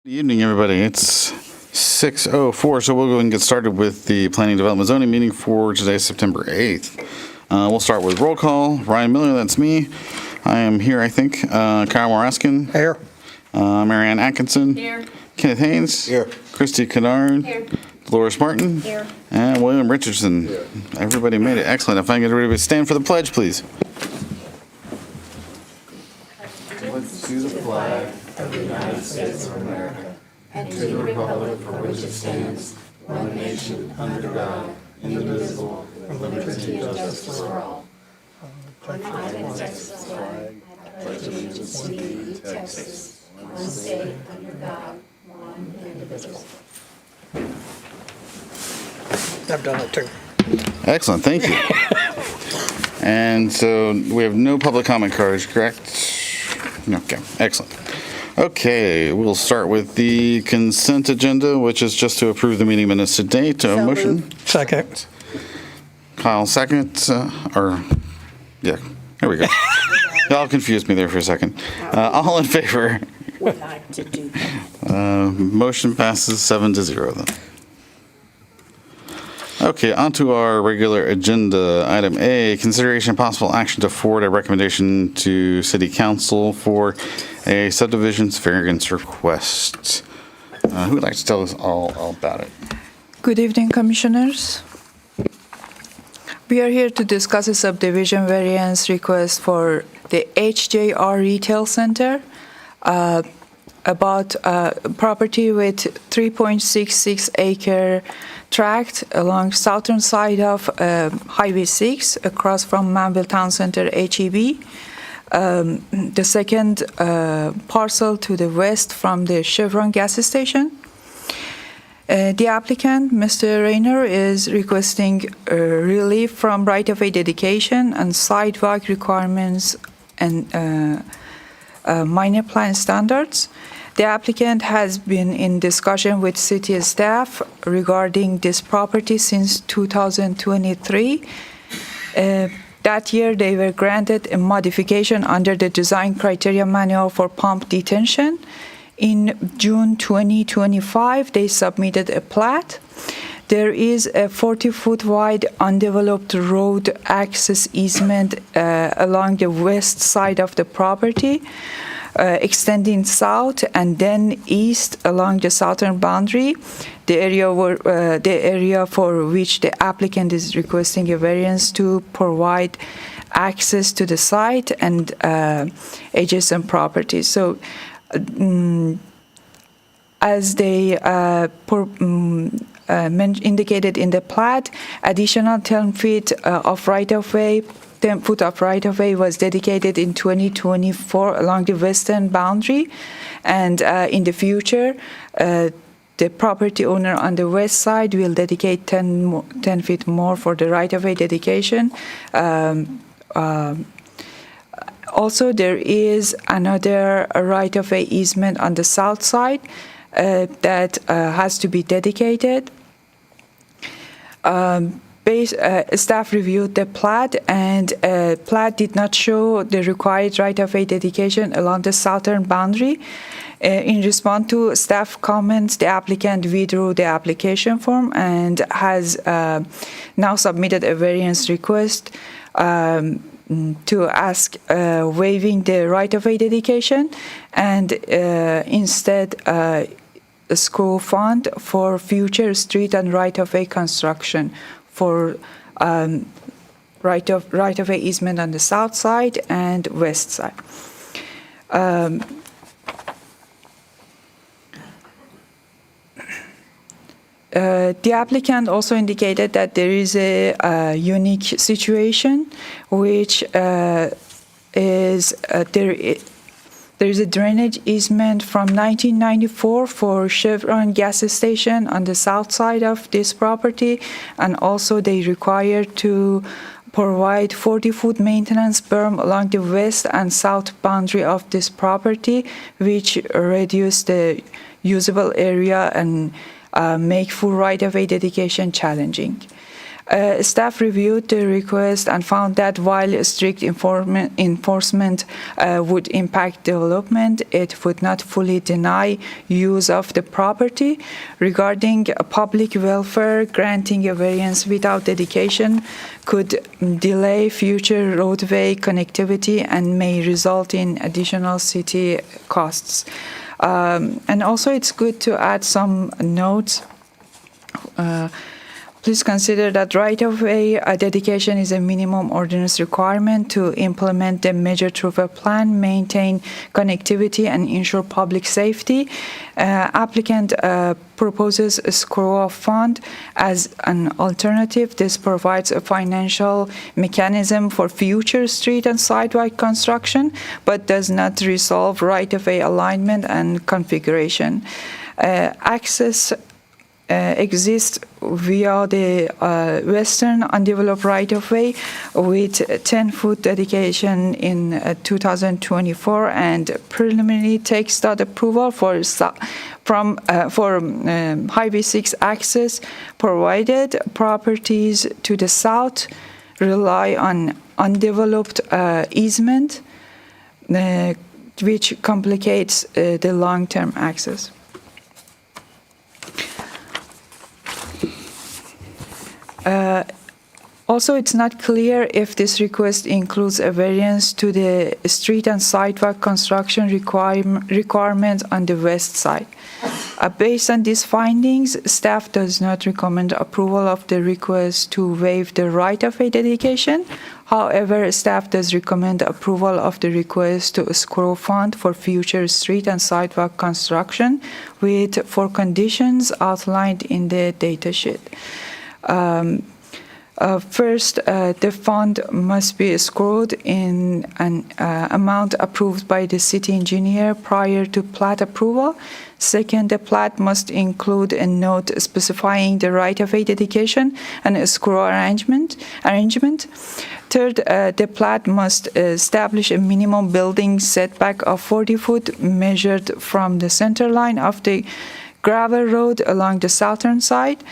Good evening, everybody. It's 6:04, so we'll go and get started with the Planning Development Zoning meeting for today, September 8th. We'll start with roll call. Ryan Miller, that's me. I am here, I think. Kyle Moraskin. Here. Marianne Atkinson. Here. Kenneth Haynes. Here. Christy Kennard. Here. Dolores Martin. Here. And William Richardson. Here. Everybody made it. Excellent. If I can get everybody to stand for the pledge, please. Let's do the flag of the United States of America and to the republic for which it stands, one nation, under God, indivisible, with liberty and justice for all. On the island Texas flag, pledge allegiance to thee, Texas, one state, under God, one indivisible. I've done it too. Excellent. Thank you. And so we have no public comment cards, correct? Okay. Excellent. Okay, we'll start with the consent agenda, which is just to approve the meeting minutes to date. Motion? Second. Kyle, second. Yeah, there we go. Y'all confused me there for a second. All in favor? Would like to do that. Motion passes 7-0 then. Okay, on to our regular agenda. Item A, consideration and possible action to forward a recommendation to City Council for a subdivisions variance request. Who would like to tell us all about it? Good evening, Commissioners. We are here to discuss a subdivision variance request for the HJR Retail Center, about property with 3.66 acre tract along southern side of Highway 6 across from Manvel Town Center HEB. The second parcel to the west from the Chevron gas station. The applicant, Mr. Rayner, is requesting relief from right-of-way dedication and sidewalk requirements and minor plan standards. The applicant has been in discussion with city staff regarding this property since 2023. That year, they were granted a modification under the design criteria manual for pump detention. In June 2025, they submitted a plat. There is a 40-foot wide undeveloped road access easement along the west side of the property, extending south and then east along the southern boundary. The area for which the applicant is requesting a variance to provide access to the site and adjacent properties. So, as they indicated in the plat, additional 10 feet of right-of-way, 10 foot of right-of-way was dedicated in 2024 along the western boundary, and in the future, the property owner on the west side will dedicate 10 feet more for the right-of-way dedication. Also, there is another right-of-way easement on the south side that has to be dedicated. Staff reviewed the plat, and plat did not show the required right-of-way dedication along the southern boundary. In response to staff comments, the applicant withdrew the application form and has now submitted a variance request to ask waiving the right-of-way dedication and instead a school fund for future street and right-of-way construction for right-of-way easement on the south side and west side. The applicant also indicated that there is a unique situation, which is there is a drainage easement from 1994 for Chevron gas station on the south side of this property, and also they require to provide 40-foot maintenance berm along the west and south boundary of this property, which reduce the usable area and make full right-of-way dedication challenging. Staff reviewed the request and found that while strict enforcement would impact development, it would not fully deny use of the property. Regarding public welfare, granting a variance without dedication could delay future roadway connectivity and may result in additional city costs. And also it's good to add some notes. Please consider that right-of-way dedication is a minimum ordinance requirement to implement the major thoroughfare plan, maintain connectivity, and ensure public safety. Applicant proposes a screw-off fund as an alternative. This provides a financial mechanism for future street and sidewalk construction, but does not resolve right-of-way alignment and configuration. Access exists via the western undeveloped right-of-way with 10-foot dedication in 2024 and preliminary text approval for Highway 6 access, provided properties to the south rely on undeveloped easement, which complicates the long-term access. Also, it's not clear if this request includes a variance to the street and sidewalk construction requirement on the west side. Based on these findings, staff does not recommend approval of the request to waive the right-of-way dedication. However, staff does recommend approval of the request to escrow fund for future street and sidewalk construction with 4 conditions outlined in the datasheet. First, the fund must be escrowed in an amount approved by the city engineer prior to plat approval. Second, the plat must include a note specifying the right-of-way dedication and escrow arrangement. Third, the plat must establish a minimum building setback of 40 feet measured from the center line of the gravel road along the southern side.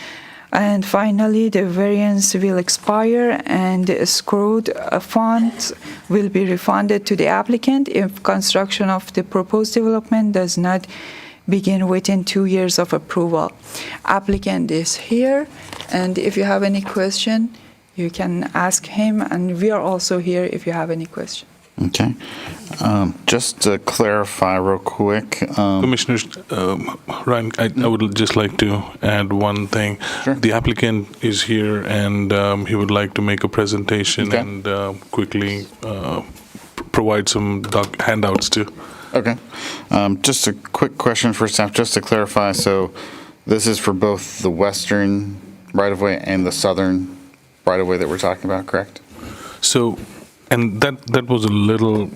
And finally, the variance will expire and the escrowed funds will be refunded to the applicant if construction of the proposed development does not begin within 2 years of approval. Applicant is here, and if you have any question, you can ask him, and we are also here if you have any question. Okay. Just to clarify real quick. Commissioners, Ryan, I would just like to add one thing. Sure. The applicant is here, and he would like to make a presentation Okay. and quickly provide some handouts too. Okay. Just a quick question for staff, just to clarify. So this is for both the western right-of-way and the southern right-of-way that we're talking about, correct? So, and that was a little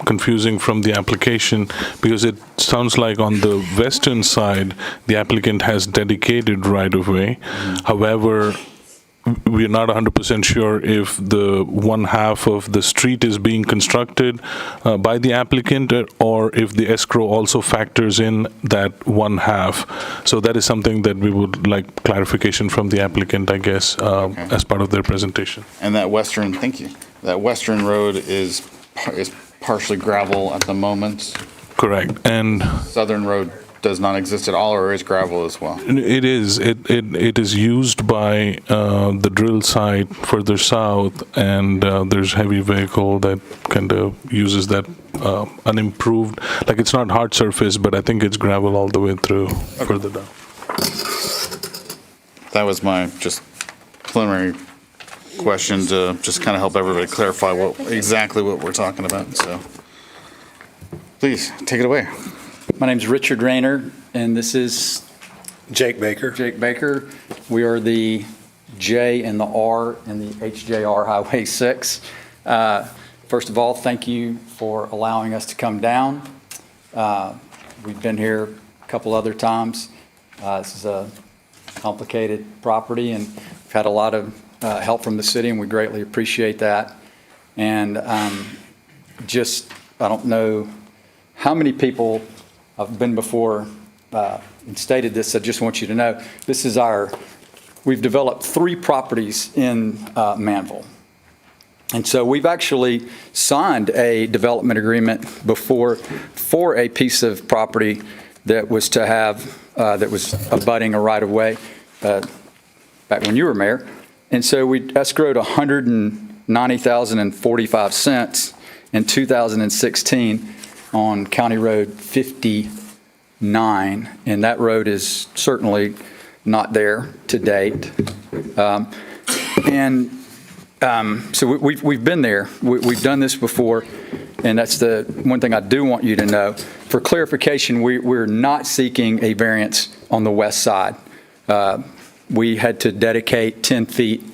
confusing from the application, because it sounds like on the western side, the applicant has dedicated right-of-way. However, we're not 100% sure if the one half of the street is being constructed by the applicant, or if the escrow also factors in that one half. So that is something that we would like clarification from the applicant, I guess, as part of their presentation. And that western, thank you, that western road is partially gravel at the moment. Correct. And Southern road does not exist at all, or is gravel as well? it is. It is used by the drill site further south, and there's heavy vehicle that kind of uses that unimproved. Like, it's not hard surface, but I think it's gravel all the way through further down. That was my just preliminary question to just kind of help everybody clarify exactly what we're talking about. So please take it away. My name's Richard Rayner, and this is Jake Baker. Jake Baker. We are the J and the R in the HJR Highway 6. First of all, thank you for allowing us to come down. We've been here a couple other times. This is a complicated property, and we've had a lot of help from the city, and we greatly appreciate that. And I don't know how many people have been before and stated this. I just want you to know, this is our we've developed 3 properties in Manvel. And so we've actually signed a development agreement before for a piece of property that was to have, that was abutting a right-of-way back when you were mayor. And so we escrowed $190,045 in 2016 on County Road 59, and that road is certainly not there to date. So we've been there. We've done this before, and that's the one thing I do want you to know. For clarification, we're not seeking a variance on the west side. We had to dedicate 10 feet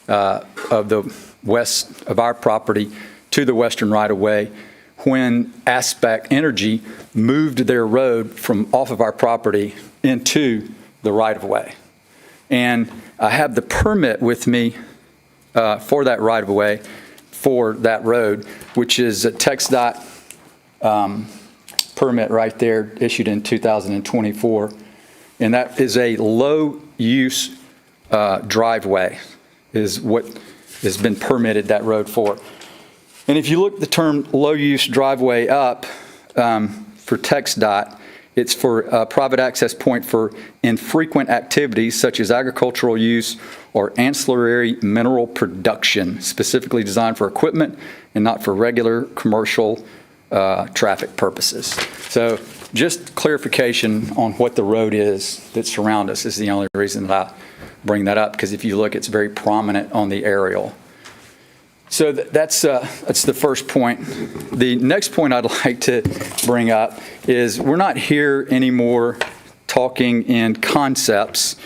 of the west of our property to the western right-of-way when Aspect Energy moved their road from off of our property into the right-of-way. And I have the permit with me for that right-of-way, for that road, which is a TxDOT permit right there, issued in 2024. And that is a low-use driveway, is what has been permitted that road for. And if you look the term low-use driveway up for TxDOT, it's for a private access point for infrequent activities such as agricultural use or ancillary mineral production, specifically designed for equipment and not for regular commercial traffic purposes. So just clarification on what the road is that surrounds us is the only reason that I bring that up, because if you look, it's very prominent on the aerial. So that's the first point. The next point I'd like to bring up is we're not here anymore talking in concepts.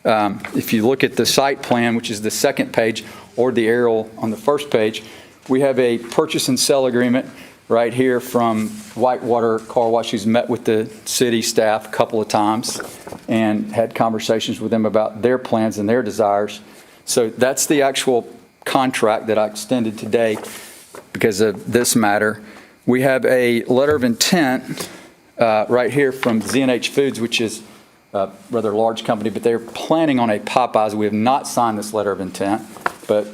If you look at the site plan, which is the second page, or the aerial on the first page, we have a purchase and sell agreement right here from Whitewater Car Wash, who's met with the city staff a couple of times and had conversations with them about their plans and their desires. So that's the actual contract that I extended today because of this matter. We have a letter of intent right here from Z&H Foods, which is a rather large company, but they're planning on a Popeyes. We have not signed this letter of intent, but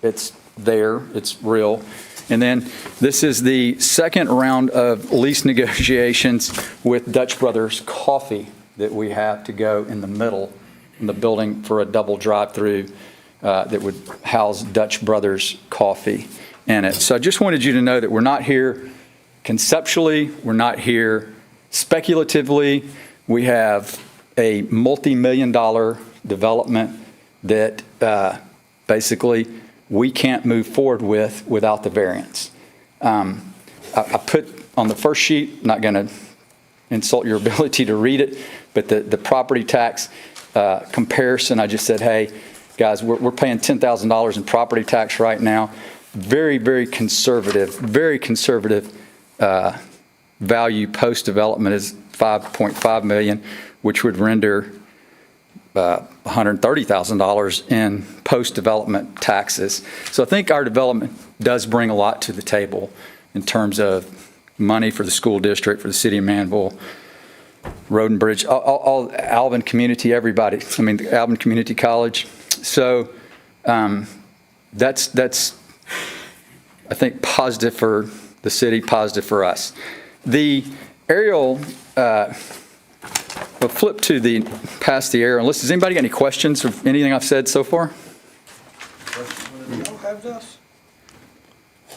it's there, it's real. And then this is the second round of lease negotiations with Dutch Brothers Coffee that we have to go in the middle in the building for a double drive-through that would house Dutch Brothers Coffee in it. So I just wanted you to know that we're not here conceptually, we're not here speculatively. We have a multi-million-dollar development that basically we can't move forward with without the variance. I put on the first sheet, not going to insult your ability to read it, but the property tax comparison, I just said, hey, guys, we're paying $10,000 in property tax right now. Very, very conservative value post-development is $5.5 million, which would render $130,000 in post-development taxes. So I think our development does bring a lot to the table in terms of money for the school district, for the city of Manvel, Road and Bridge, all Alvin community, everybody. I mean, the Alvin Community College. So that's I think positive for the city, positive for us. The aerial, we'll flip to the past the aerial. Unless, does anybody got any questions of anything I've said so far? You don't have this?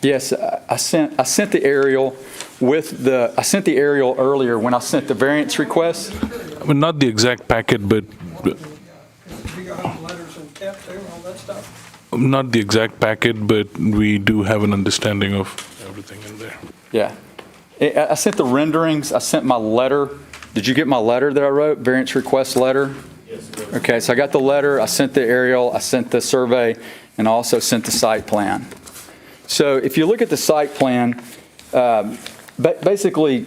Yes, I sent the aerial with the, I sent the aerial earlier when I sent the variance request. I mean, not the exact packet, but You got letters of intent too, and all that stuff? not the exact packet, but we do have an understanding of everything in there. Yeah. I sent the renderings. I sent my letter. Did you get my letter that I wrote, variance request letter? Yes. Okay, so I got the letter. I sent the aerial. I sent the survey, and I also sent the site plan. So if you look at the site plan, basically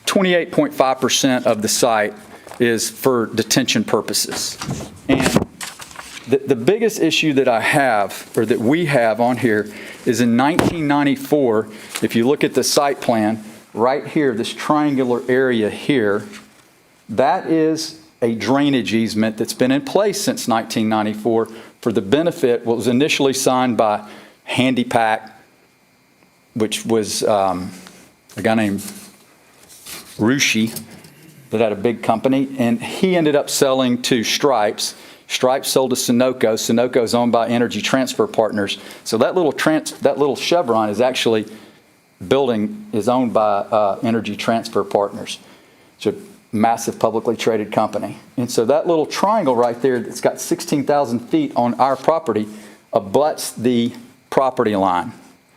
28.5% of the site is for detention purposes. And the biggest issue that I have, or that we have on here, is in 1994, if you look at the site plan, right here, this triangular area here, that is a drainage easement that's been in place since 1994 for the benefit, what was initially signed by Handy Pack, which was a guy named Rushi that had a big company, and he ended up selling to Stripes. Stripes sold to Sunoco. Sunoco is owned by Energy Transfer Partners. So that little chevron is actually is owned by Energy Transfer Partners. It's a massive publicly traded company. And so that little triangle right there that's got 16,000 feet on our property abuts the property line.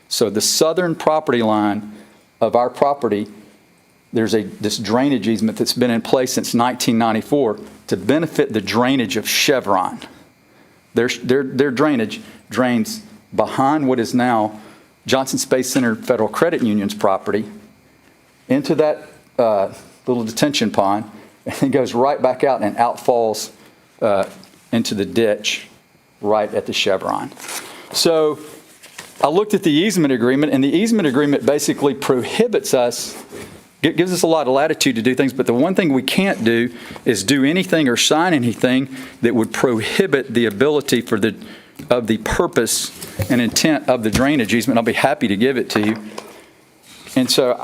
So the southern property line of our property, there's this drainage easement that's been in place since 1994 to benefit the drainage of Chevron. Their drainage drains behind what is now Johnson Space Center Federal Credit Union's property into that little detention pond, and it goes right back out and outfalls into the ditch right at the Chevron. So I looked at the easement agreement, and the easement agreement basically prohibits us, it gives us a lot of latitude to do things, but the one thing we can't do is do anything or sign anything that would prohibit the ability of the purpose and intent of the drainage easement. I'll be happy to give it to you. And so,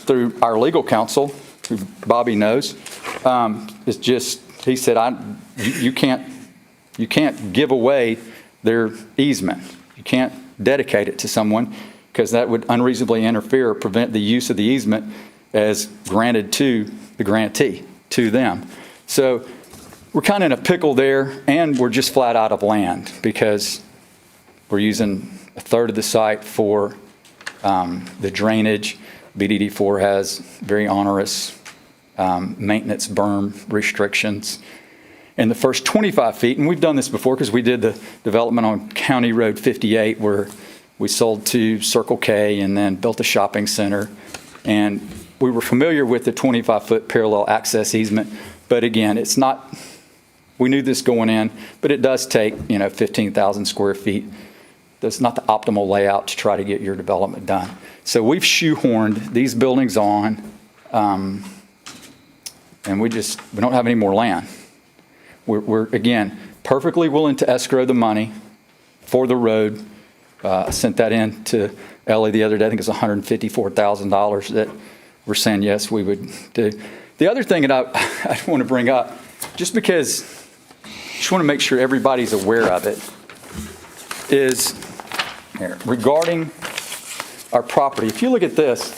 through our legal counsel, who Bobby knows, it's just, he said, you can't give away their easement. You can't dedicate it to someone because that would unreasonably interfere or prevent the use of the easement as granted to the grantee, to them. So we're kind of in a pickle there, and we're just flat out of land because we're using a third of the site for the drainage. BDD4 has very onerous maintenance berm restrictions. And the first 25 feet, and we've done this before because we did the development on County Road 58 where we sold to Circle K and then built a shopping center. And we were familiar with the 25-foot parallel access easement. But again, it's not, we knew this going in, but it does take, 15,000 square feet. That's not the optimal layout to try to get your development done. So we've shoehorned these buildings on, and we don't have any more land. We're again, perfectly willing to escrow the money for the road. I sent that in to Ellie the other day. I think it's $154,000 that we're saying, yes, we would do. The other thing that I want to bring up, just because I just want to make sure everybody's aware of it, is here, regarding our property. If you look at this,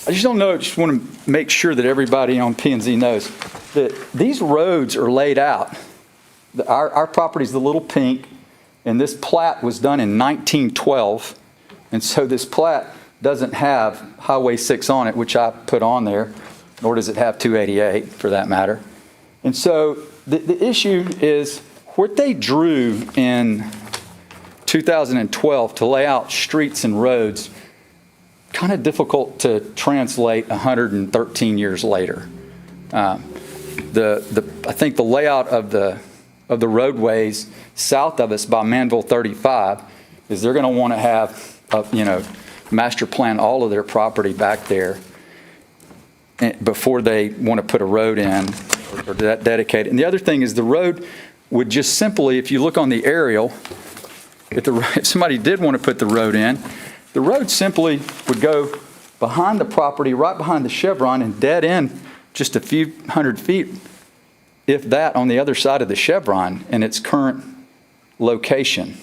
I just don't know, I just want to make sure that everybody on P&Z knows that these roads are laid out. Our property's the little pink, and this plat was done in 1912, and so this plat doesn't have Highway 6 on it, which I put on there, nor does it have 288 for that matter. And so the issue is what they drew in 2012 to lay out streets and roads, kind of difficult to translate 113 years later. I think the layout of the roadways south of us by Manvel 35 is they're going to want to have master plan all of their property back there before they want to put a road in or dedicate it. And the other thing is the road would just simply, if you look on the aerial, if somebody did want to put the road in, the road simply would go behind the property, right behind the chevron, and dead end just a few hundred feet, if that, on the other side of the chevron in its current location,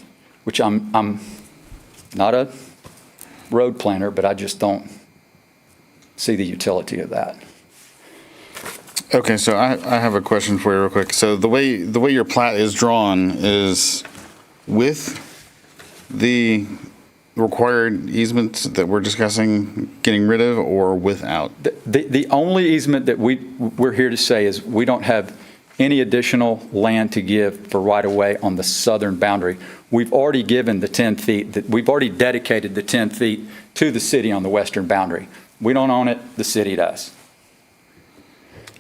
which I'm not a road planner, but I just don't see the utility of that. Okay, so I have a question for you real quick. So the way your plat is drawn is with the required easements that we're discussing getting rid of, or without? The only easement that we're here to say is we don't have any additional land to give for right-of-way on the southern boundary. We've already given the 10 feet, we've already dedicated the 10 feet to the city on the western boundary. We don't own it, the city does.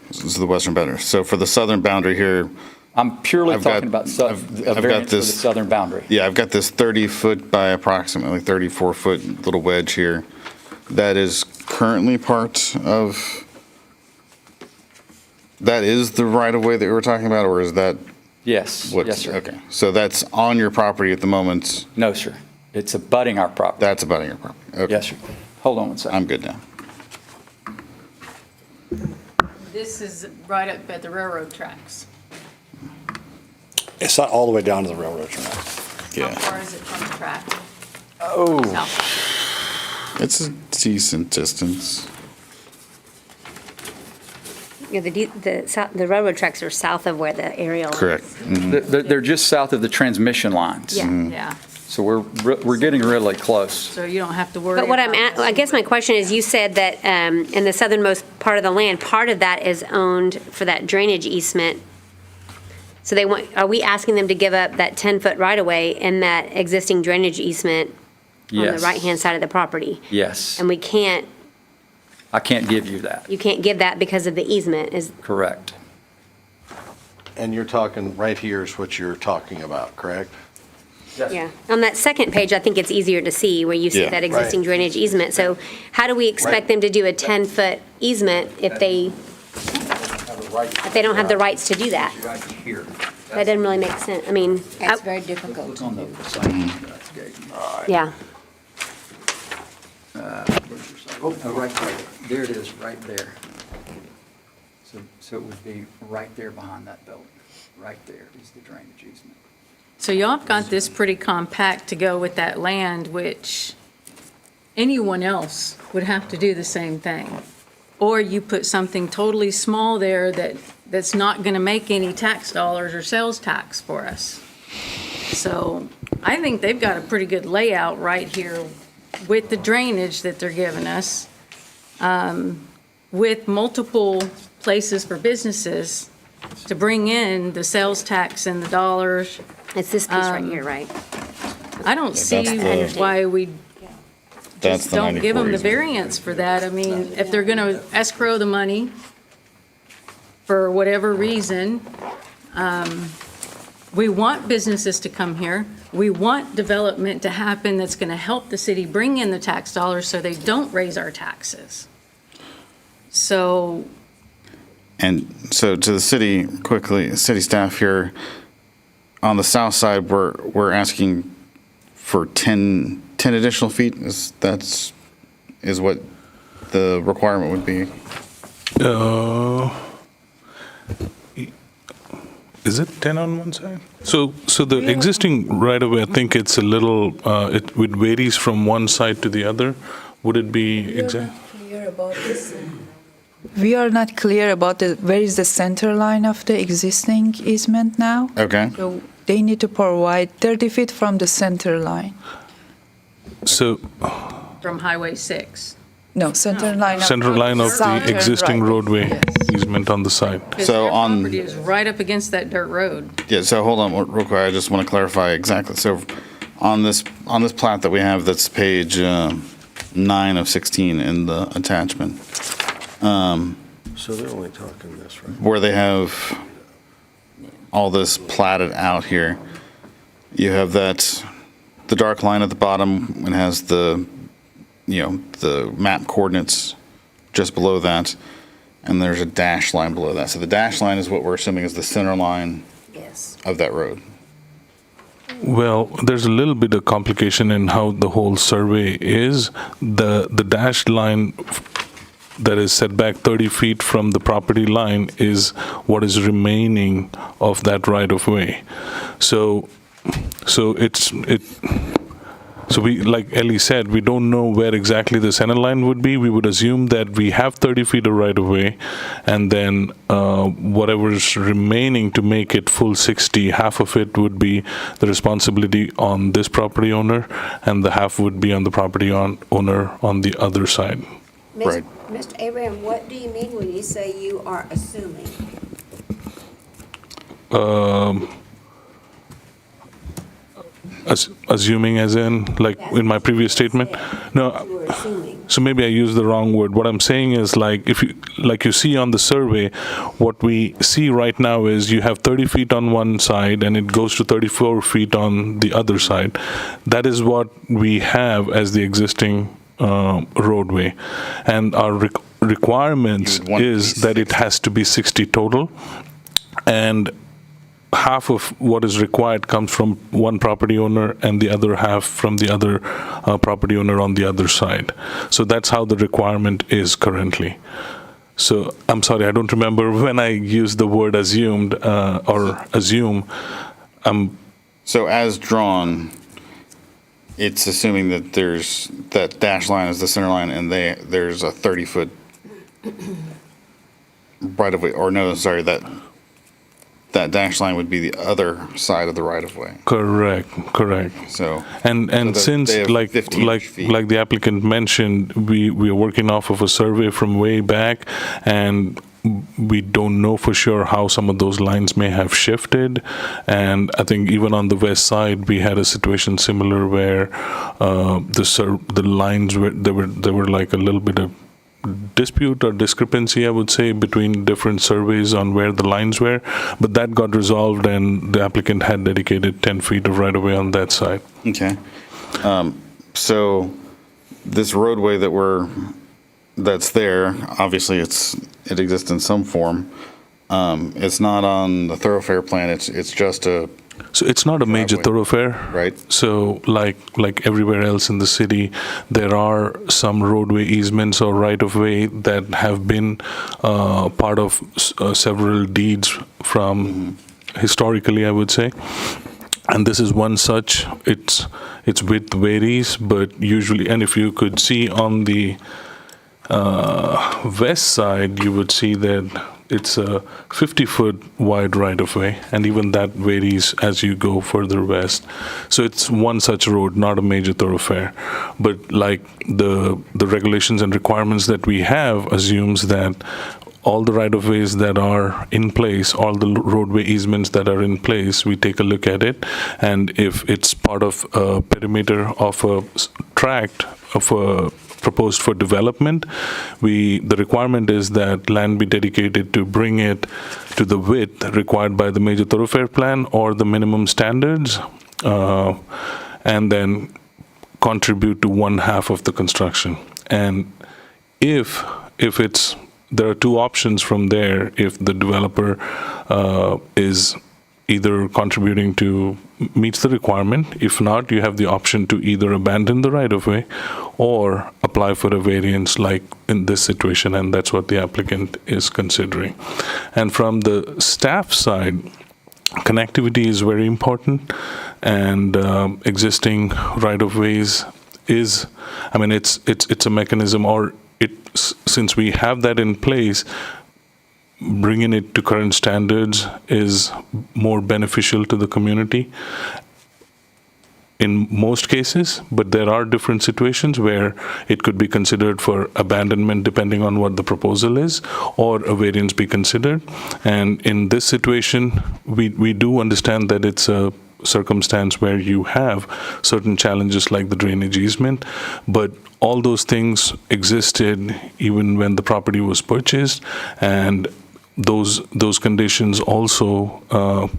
This is the western boundary. So for the southern boundary here, I'm purely talking about a variance for the southern boundary. Yeah, I've got this 30-foot by approximately 34-foot little wedge here that is currently part of that is the right-of-way that we were talking about, or is that Yes, what's? yes, sir. Okay, so that's on your property at the moment. No, sir. It's abutting our property. That's abutting your property. Okay. Yes, sir. Hold on one second. I'm good now. This is right up at the railroad tracks. It's not all the way down to the railroad track. How Yeah, far is it from the track? Oh, South. it's a decent distance. Yeah, the railroad tracks are south of where the aerial is. Correct. Mhm. they're just south of the transmission lines. Yeah. Yeah, So we're getting really close. so you don't have to worry But what I'm about at, I guess my question is, you said that in the southernmost part of the land, part of that is owned for that drainage easement. So are we asking them to give up that 10-foot right-of-way in that existing drainage easement on the Yes. right-hand side of the property? Yes. And I can't give you that. you can't give that because of the easement, is, Correct. And you're talking, right here is what you're talking about, correct? yeah. On that second page, I think it's easier to see where you see Yeah. that existing Right. drainage easement. So how do we expect them to do a 10-foot easement if they don't have the rights to do that? Right here. That doesn't really make sense. I mean, That's very difficult to do. yeah. Oh, right there. There it is, right there. So it would be right there behind that building. Right there is the drainage easement. So y'all have got this pretty compact to go with that land, which anyone else would have to do the same thing. Or you put something totally small there that's not going to make any tax dollars or sales tax for us. So I think they've got a pretty good layout right here with the drainage that they're giving us, with multiple places for businesses to bring in the sales tax and the dollars. It's this piece right here, right? I don't see the- why we That's just the don't give 94 them the easement. variance for that. I mean, if they're going to escrow the money for whatever reason, we want businesses to come here. We want development to happen that's going to help the city bring in the tax dollars so they don't raise our taxes. So, And so to the city, quickly, city staff here, on the south side, we're asking for 10 additional feet. Is what the requirement would be? Is it 10 on one side? So the existing right-of-way, I think it's a little, it varies from one side to the other. Would it be exact? We are not clear about where is the center line of the existing easement now. Okay. So they need to provide 30 feet from the center line. So from Highway 6. No, center line. center line of the Southern existing right. roadway Yes. easement on the side. Because So their on- property is right up against that dirt road. Yeah, so hold on real quick. I just want to clarify exactly. So on this plat that we have, that's page 9 of 16 in the attachment, So they're only talking this, right? where they have all this platted out here, you have the dark line at the bottom, and has the map coordinates just below that, and there's a dash line below that. So the dash line is what we're assuming is the center line Yes. of that road. Well, there's a little bit of complication in how the whole survey is. The dashed line that is set back 30 feet from the property line is what is remaining of that right-of-way. So we, like Ellie said, we don't know where exactly the center line would be. We would assume that we have 30 feet of right-of-way, and then whatever's remaining to make it full 60, half of it would be the responsibility on this property owner, and the half would be on the property owner on the other side. Right. Mr. Abraham, what do you mean when you say you are assuming? Assuming as in, like in my previous statement? No, You were assuming. so maybe I used the wrong word. What I'm saying is, like, if you, like you see on the survey, what we see right now is you have 30 feet on one side and it goes to 34 feet on the other side. That is what we have as the existing roadway. And our requirements You would want it to is be that it has to be 60 total, and half of what is required comes from one property owner and the other half from the other property owner on the other side. So that's how the requirement is currently. So I'm sorry, I don't remember when I used the word assumed or assume. So as drawn, it's assuming that that dash line is the center line and there's a 30-foot right of way, or no, sorry, that dash line would be the other side of the right of way. Correct. So. And so since they have 15 feet. like the applicant mentioned, we are working off of a survey from way back, and we don't know for sure how some of those lines may have shifted. And I think even on the west side, we had a situation similar where the lines were like a little bit of dispute or discrepancy, I would say, between different surveys on where the lines were, but that got resolved and the applicant had dedicated 10 feet of right-of-way on that side. Okay. So this roadway that's there, obviously it exists in some form. It's not on the thoroughfare plan. It's just So it's not a major Driveway. thoroughfare. Right. So like everywhere else in the city, there are some roadway easements or right-of-way that have been part of several deeds from historically, I would say. And this is one such. Its width varies, but usually, and if you could see on the west side, you would see that it's a 50-foot wide right-of-way, and even that varies as you go further west. So it's one such road, not a major thoroughfare. But like the regulations and requirements that we have assumes that all the right-of-ways that are in place, all the roadway easements that are in place, we take a look at it, and if it's part of a perimeter of a tract of a proposed for development, the requirement is that land be dedicated to bring it to the width required by the major thoroughfare plan or the minimum standards, and then contribute to 1/2 of the construction. And if there are two options from there. If the developer is either contributing to meets the requirement. If not, you have the option to either abandon the right-of-way or apply for a variance like in this situation, and that's what the applicant is considering. And from the staff side, connectivity is very important, and existing right-of-ways is, I mean, it's a mechanism, or since we have that in place, bringing it to current standards is more beneficial to the community in most cases, but there are different situations where it could be considered for abandonment depending on what the proposal is, or a variance be considered. And in this situation, we do understand that it's a circumstance where you have certain challenges like the drainage easement, but all those things existed even when the property was purchased, and those conditions also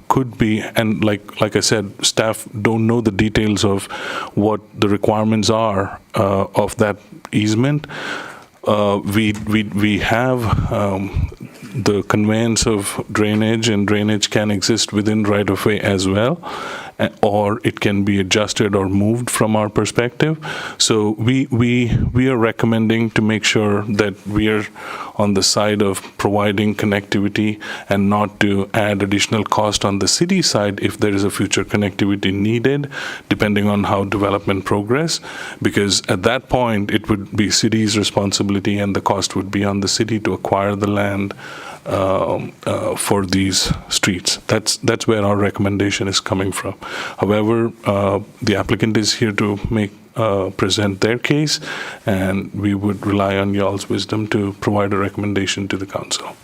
could be, and like I said, staff don't know the details of what the requirements are of that easement. We have the conveyance of drainage, and drainage can exist within right-of-way as well, or it can be adjusted or moved from our perspective. So we are recommending to make sure that we are on the side of providing connectivity and not to add additional cost on the city side if there is a future connectivity needed, depending on how development progress, because at that point it would be city's responsibility and the cost would be on the city to acquire the land for these streets. That's where our recommendation is coming from. However, the applicant is here to present their case, and we would rely on y'all's wisdom to provide a recommendation to the council.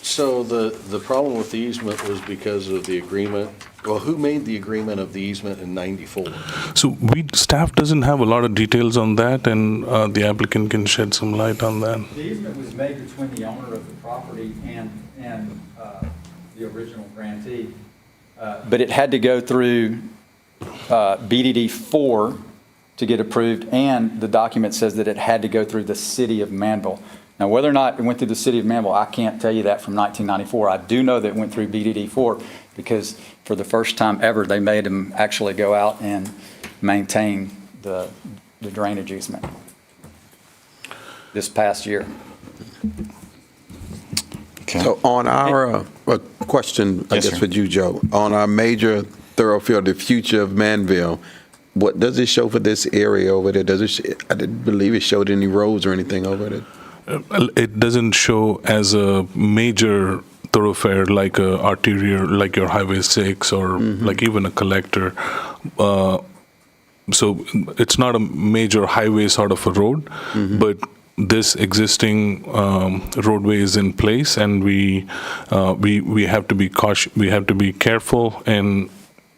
So the problem with the easement was because of the agreement. Well, who made the agreement of the easement in '94? So staff doesn't have a lot of details on that, and the applicant can shed some light on that. The easement was made between the owner of the property and the original grantee. But it had to go through BDD 4 to get approved, and the document says that it had to go through the city of Manvel. Now, whether or not it went through the city of Manvel, I can't tell you that from 1994. I do know that it went through BDD4 because for the first time ever, they made them actually go out and maintain the drainage easement this past year. Okay. So on our, a question, I Yes, guess sir. for you, Joe, on our major thoroughfare, the future of Manvel, what does it show for this area over there? Does it, I didn't believe it showed any roads or anything over there. It doesn't show as a major thoroughfare like a arterial, like your Highway 6 or like even a collector. So it's not a major highway sort of a road, but this existing roadway is in place, and we have to be cautious. We have to be careful in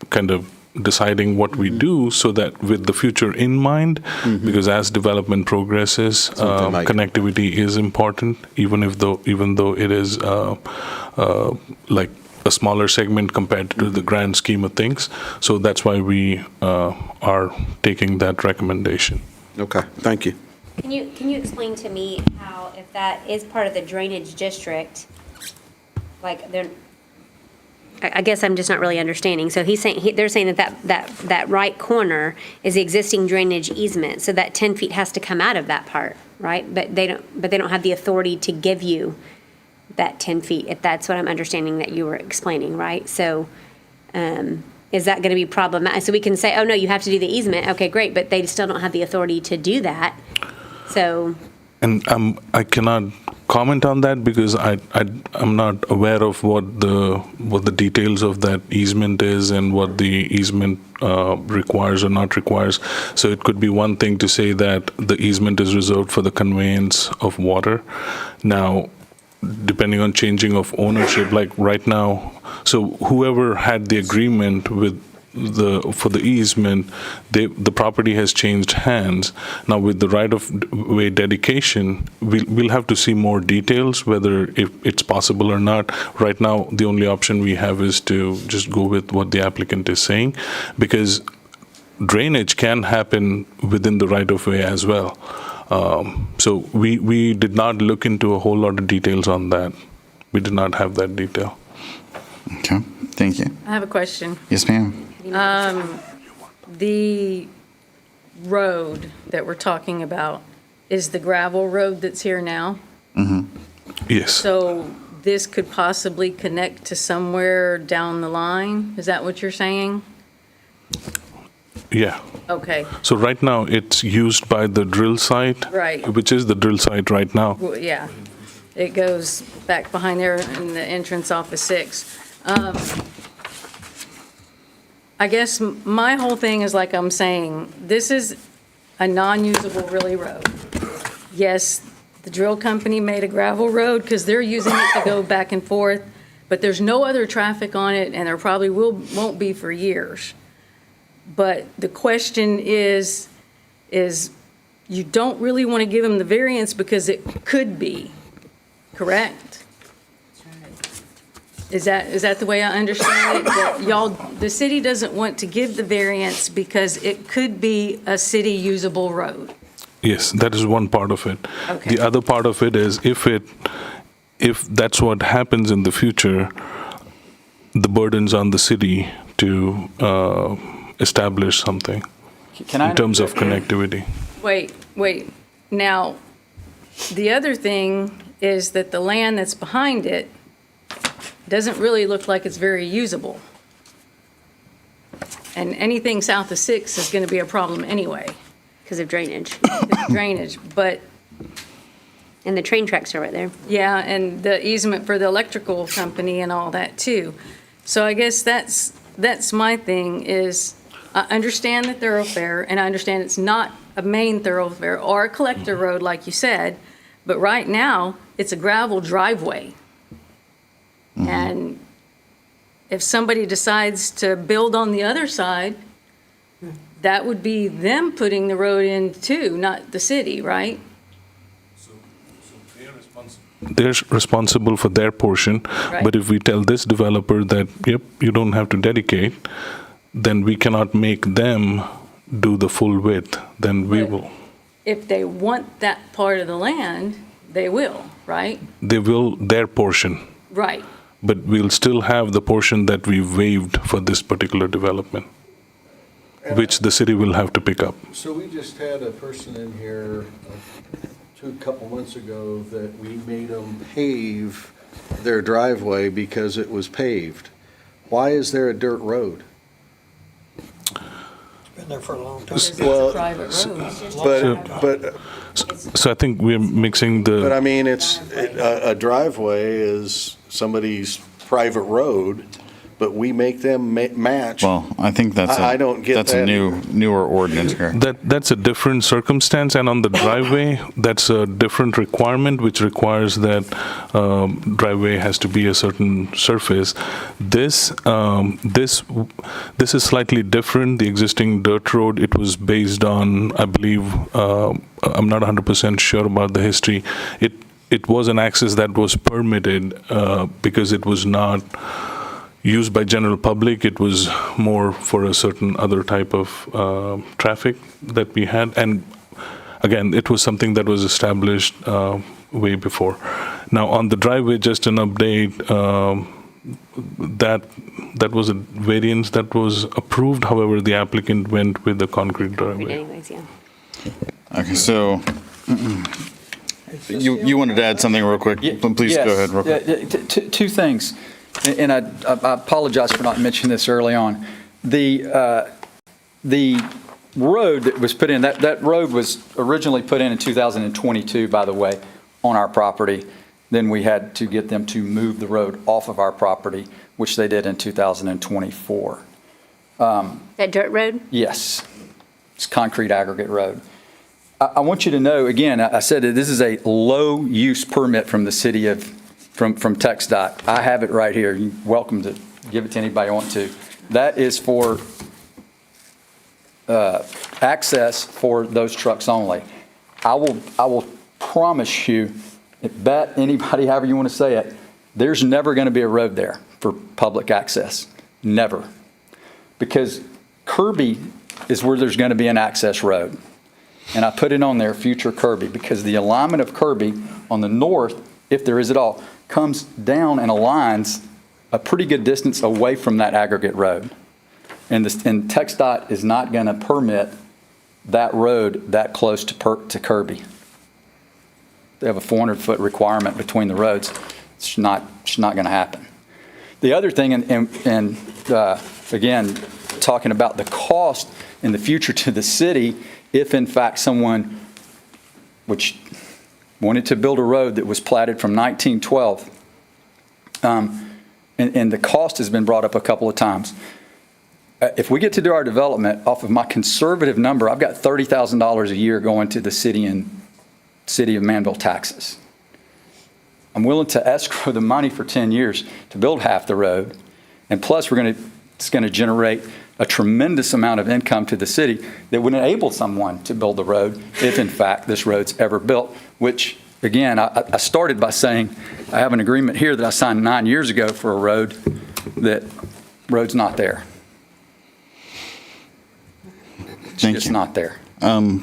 kind of deciding what we do, so that with the future in mind, because as development progresses, Something like- connectivity is important, even though it is like a smaller segment compared to the grand scheme of things. So that's why we are taking that recommendation. Okay, thank you. Can you explain to me how, if that is part of the drainage district, like they're, I guess I'm just not really understanding. So they're saying that right corner is the existing drainage easement, so that 10 feet has to come out of that part, right? But they don't have the authority to give you that 10 feet, if that's what I'm understanding that you were explaining, right? So is that going to be problematic? So we can say, oh, no, you have to do the easement. Okay, great, but they still don't have the authority to do that. So, And I cannot comment on that because I'm not aware of what the details of that easement is and what the easement requires or not requires. So it could be one thing to say that the easement is reserved for the conveyance of water. Now, depending on changing of ownership, like right now, so whoever had the agreement with for the easement, the property has changed hands. Now with the right-of-way dedication, we'll have to see more details, whether if it's possible or not. Right now, the only option we have is to just go with what the applicant is saying, because drainage can happen within the right-of-way as well. So we did not look into a whole lot of details on that. We did not have that detail. Okay, thank you. I have a question. Yes, ma'am. The road that we're talking about is the gravel road that's here now? Yes. So this could possibly connect to somewhere down the line? Is that what you're saying? Yeah. Okay, So right now, it's used by the drill site. Right. Which is the drill site right now. well, yeah. It goes back behind there in the entrance off of 6. I guess my whole thing is, like I'm saying, this is a non-usable really road. Yes, the drill company made a gravel road because they're using it to go back and forth, but there's no other traffic on it, and there probably won't be for years. But the question is you don't really want to give them the variance because it could be, correct? Is that the way I understand it? That the city doesn't want to give the variance because it could be a city usable road? Yes, that is one part of it. Okay. The other part of it is if that's what happens in the future, the burden's on the city to establish something Can I in terms of connectivity. Wait. Now, the other thing is that the land that's behind it doesn't really look like it's very usable. And anything south of 6 is going to be a problem anyway, because of drainage. drainage. But, And the train tracks are right there. yeah, and the easement for the electrical company and all that too. So I guess that's my thing is, I understand the thoroughfare, and I understand it's not a main thoroughfare or a collector road like you said, but right now, it's a gravel driveway. And if somebody decides to build on the other side, that would be them putting the road in too, not the city, right? They're responsible for their portion, Right. but if we tell this developer that, yep, you don't have to dedicate, then we cannot make them do the full width, then we But- will. If they want that part of the land, they will, right? They will, their portion, Right. but we'll still have the portion that we waived for this particular development, which the city will have to pick up. So we just had a person in here couple months ago that we made them pave their driveway because it was paved. Why is there a dirt road? Been there for a long time. Because it's Well, a private road. But So I think we're mixing But I the, mean, a driveway is somebody's private road, but we make them match. Well, I think that's I don't get that's a that newer ordinance here. that's a different circumstance, and on the driveway, that's a different requirement, which requires that driveway has to be a certain surface. This is slightly different. The existing dirt road, it was based on, I believe, I'm not 100% sure about the history. It was an access that was permitted because it was not used by general public. It was more for a certain other type of traffic that we had. And again, it was something that was established way before. Now, on the driveway, just an update, that was a variance that was approved. However, the applicant went with the concrete driveway. Anyways, yeah. Okay, so you wanted to add something real quick? Please go ahead real quick. Yeah, two things, and I apologize for not mentioning this early on. The road that was put in, that road was originally put in 2022, by the way, on our property. Then we had to get them to move the road off of our property, which they did in 2024. That dirt road? Yes, it's concrete aggregate road. I want you to know, again, I said that this is a low-use permit from the city of, from TxDOT. I have it right here. You're welcome to give it to anybody you want to. That is for access for those trucks only. I will promise you, bet anybody, however you want to say it, there's never going to be a road there for public access. Never. Because Kirby is where there's going to be an access road. And I put it on there, future Kirby, because the alignment of Kirby on the north, if there is at all, comes down and aligns a pretty good distance away from that aggregate road. And TxDOT is not going to permit that road that close to Kirby. They have a 400-foot requirement between the roads. It's not going to happen. The other thing, and again, talking about the cost in the future to the city, if in fact someone which wanted to build a road that was platted from 1912, and the cost has been brought up a couple of times. If we get to do our development off of my conservative number, I've got $30,000 a year going to the city of Manvel taxes. I'm willing to escrow the money for 10 years to build half the road, and plus it's going to generate a tremendous amount of income to the city that would enable someone to build the road if in fact this road's ever built, which again, I started by saying I have an agreement here that I signed 9 years ago for a road that road's not there. It's Thank just you. not there.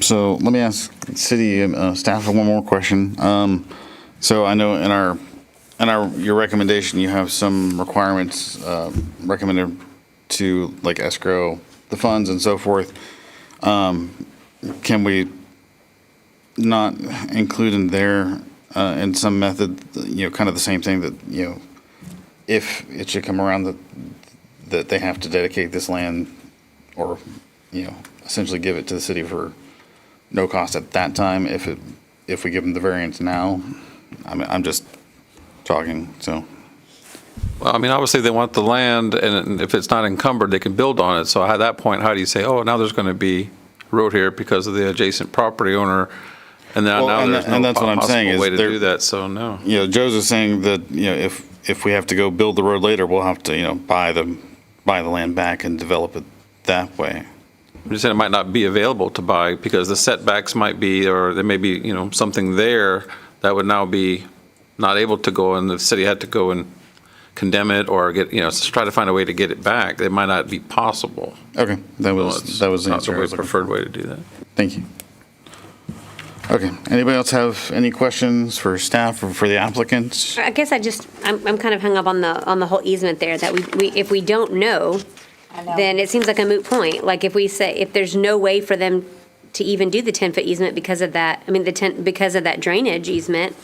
So let me ask city staff one more question. So I know in your recommendation, you have some requirements recommended to like escrow the funds and so forth. Can we not include in there in some method, kind of the same thing that, if it should come around that they have to dedicate this land or, essentially give it to the city for no cost at that time if we give them the variance now? I'm just talking, so. Well, I mean, obviously, they want the land, and if it's not encumbered, they can build on it. So at that point, how do you say, oh, now there's going to be road here because of the adjacent property owner, and now there's no that's what I'm saying possible is way to do that, so no. Joe's is saying that, if we have to go build the road later, we'll have to, buy the land back and develop it that way. I'm just saying it might not be available to buy because the setbacks might be, or there may be, something there that would now be not able to go, and the city had to go and condemn it or get, try to find a way to get it back. It might not be possible. Okay, that Well, was it's the not answer I was the looking preferred for. way to do that. Thank you. Okay, anybody else have any questions for staff or for the applicant? I guess I'm kind of hung up on the whole easement there, that if we don't know, then it seems like a moot point. Like if we say, if there's no way for them to even do the 10-foot easement because of that, because of that drainage easement,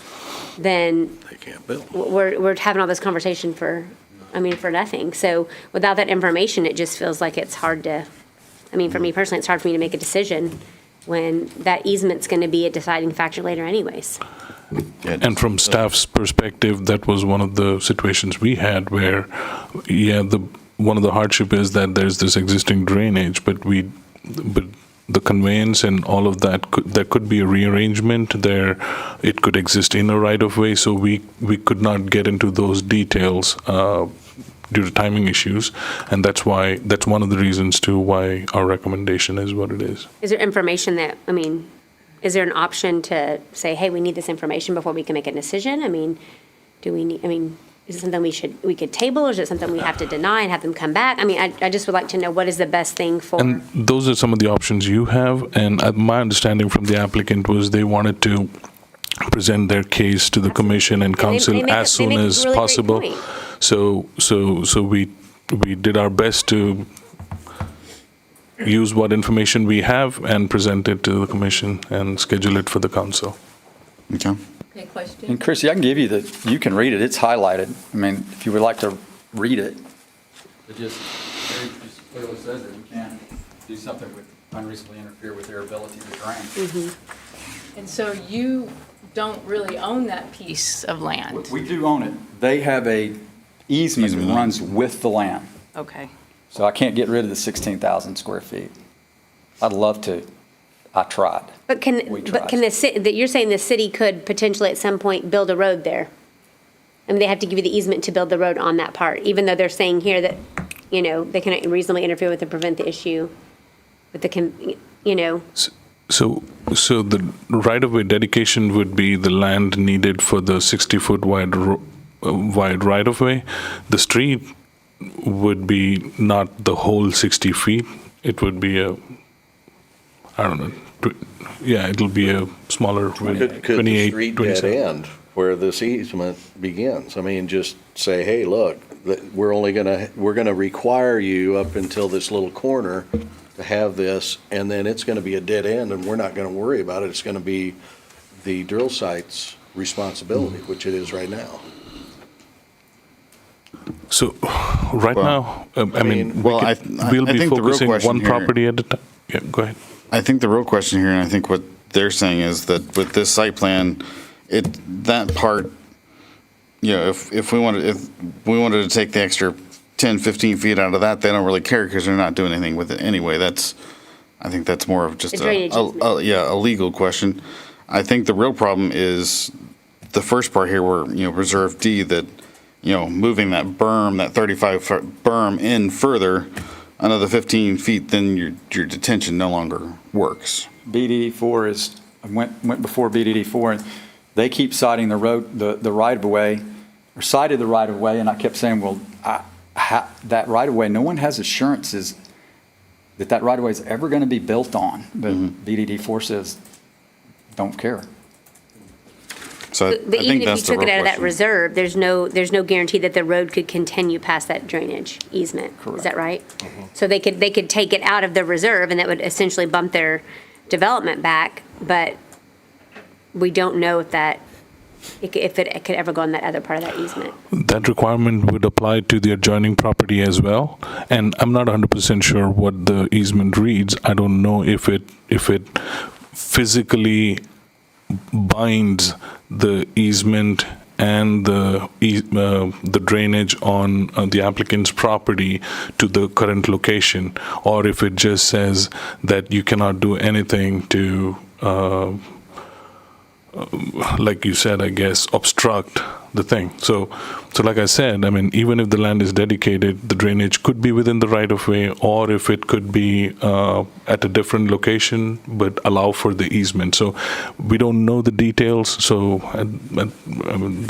then They can't build. we're having all this conversation for nothing. So without that information, it just feels like it's hard to, for me personally, it's hard for me to make a decision when that easement's going to be a deciding factor later anyways. And from staff's perspective, that was one of the situations we had where, one of the hardship is that there's this existing drainage, but the conveyance and all of that, there could be a rearrangement there. It could exist in a right-of-way, so we could not get into those details due to timing issues, and that's one of the reasons too why our recommendation is what it is. Is there information is there an option to say, hey, we need this information before we can make a decision? Is it something we could table, or is it something we have to deny and have them come back? I just would like to know what is the best thing for. And those are some of the options you have, and my understanding from the applicant was they wanted to present their case to the commission and council as soon as possible. So we did our best to use what information we have and present it to the commission and schedule it for the council. Okay. Okay, question? And Chrissy, I can give you you can read it, it's highlighted. If you would like to read it. It just clearly says that we can't do something with unreasonably interfere with their ability to drain. And so you don't really own that piece of land? We do own it. They have a easement that runs with the land. Okay. So I can't get rid of the 16,000 square feet. I'd love to. I tried. But can the city, that you're saying the city could potentially at some point build a road there? They have to give you the easement to build the road on that part, even though they're saying here that, they can reasonably interfere with and prevent the issue with So the right-of-way dedication would be the land needed for the 60-foot wide right-of-way. The street would be not the whole 60 feet. It would be it'll be a smaller Could the 28, street dead 27. end where this easement begins? Just say, hey, look, we're gonna require you up until this little corner to have this, and then it's gonna be a dead end, and we're not gonna worry about it. It's gonna be the drill site's responsibility, which it is right now. So now, I we'll think be the real focusing question one here- property at a time. Yeah, go ahead. I think the real question here, and I think what they're saying is that with this site plan, that part, if we wanted to take the extra 10, 15 feet out of that, they don't really care because they're not doing anything with it anyway. I think that's more of just A drainage easement. a legal question. I think the real problem is the first part here where, reserve D, that, moving that berm, that 35-foot berm in further, another 15 feet, then your detention no longer works. BDD4 went before BDD4, and they keep citing the road, the right-of-way, or cited the right-of-way, and I kept saying, well, that right-of-way, no one has assurances that right-of-way is ever going to be built on, but BDD4 says, don't care. So I Even think if that's you the took it real out of that question. reserve, there's no guarantee that the road could continue past that drainage easement. Correct. Is that right? So they could take it out of the reserve, and that would essentially bump their development back, but we don't know if it could ever go on that other part of that easement. That requirement would apply to the adjoining property as well, and I'm not 100% sure what the easement reads. I don't know if it physically binds the easement and the drainage on the applicant's property to the current location, or if it just says that you cannot do anything to, like you said, I guess, obstruct the thing. So like I said, I mean, even if the land is dedicated, the drainage could be within the right of way, or if it could be at a different location, but allow for the easement. So we don't know the details. So I mean,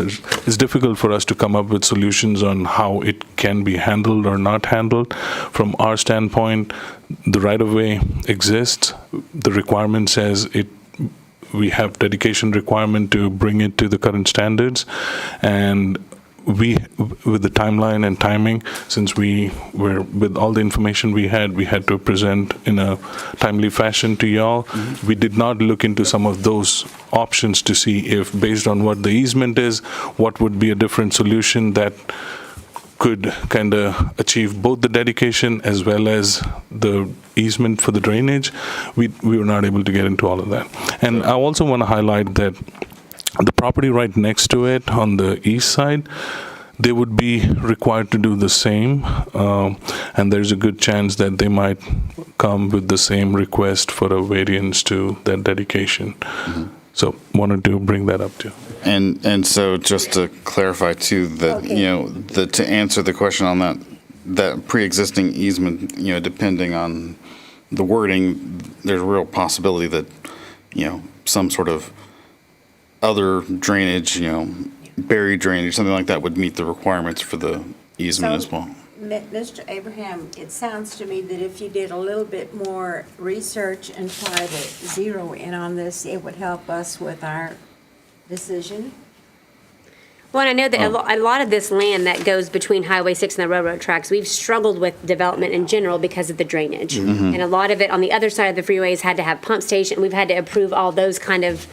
it's difficult for us to come up with solutions on how it can be handled or not handled. From our standpoint, the right of way exists. The requirement says we have dedication requirement to bring it to the current standards, and we, with the timeline and timing, since we were, with all the information we had to present in a timely fashion to y'all. We did not look into some of those options to see if, based on what the easement is, what would be a different solution that could kind of achieve both the dedication as well as the easement for the drainage. We were not able to get into all of that. And I also want to highlight that the property right next to it on the east side, they would be required to do the same, and there's a good chance that they might come with the same request for a variance to that dedication. So wanted to bring that up too. And so just to clarify too, that, Okay. you know, to answer the question on that pre-existing easement, you know, depending on the wording, there's a real possibility that, you know, some sort of other drainage, you know, buried drainage, something like that would meet the requirements for the easement as well. Mr. Abraham, it sounds to me that if you did a little bit more research and try to zero in on this, it would help us with our decision. Well, and I know that a lot of this land that goes between Highway 6 and the railroad tracks, we've struggled with development in general because of the drainage. And a lot of it on the other side of the freeways had to have pump station. We've had to approve all those kind of,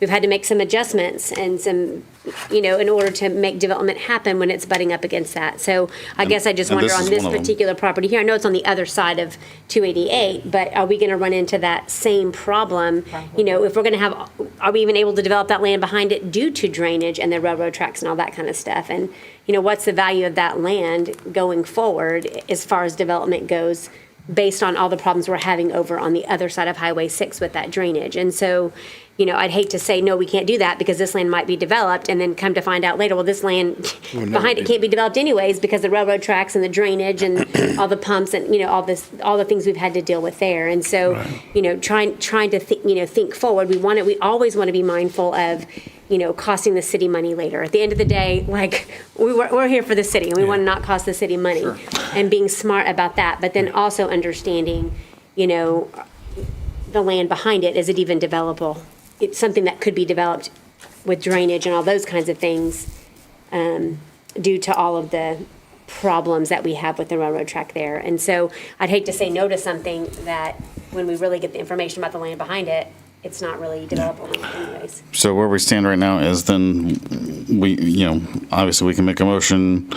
we've had to make some adjustments and some, you know, in order to make development happen when it's butting up against that. So I guess I just and wonder this on is this one of them. particular property here, I know it's on the other side of 288, but are we going to run into that same problem? You know, if we're going to have, are we even able to develop that land behind it due to drainage and the railroad tracks and all that kind of stuff? And, you know, what's the value of that land going forward as far as development goes, based on all the problems we're having over on the other side of Highway 6 with that drainage? And so, you know, I'd hate to say, no, we can't do that because this land might be developed, and then come to find out later, well, this land behind it can't be developed anyways because the railroad tracks and the drainage and all the pumps and, you know, all the things we've had to deal with there. And so, you know, trying to think forward, we always want to be mindful of, you know, costing the city money later. At the end of the day, like, we're here for the city, and we want to not cost the city money, and being smart about that, but then also understanding, you know, the land behind it, is it even developable? It's something that could be developed with drainage and all those kinds of things, due to all of the problems that we have with the railroad track there. And so I'd hate to say no to something that, when we really get the information about the land behind it, it's not really developable anyways. So where we stand right now is then we, you know, obviously we can make a motion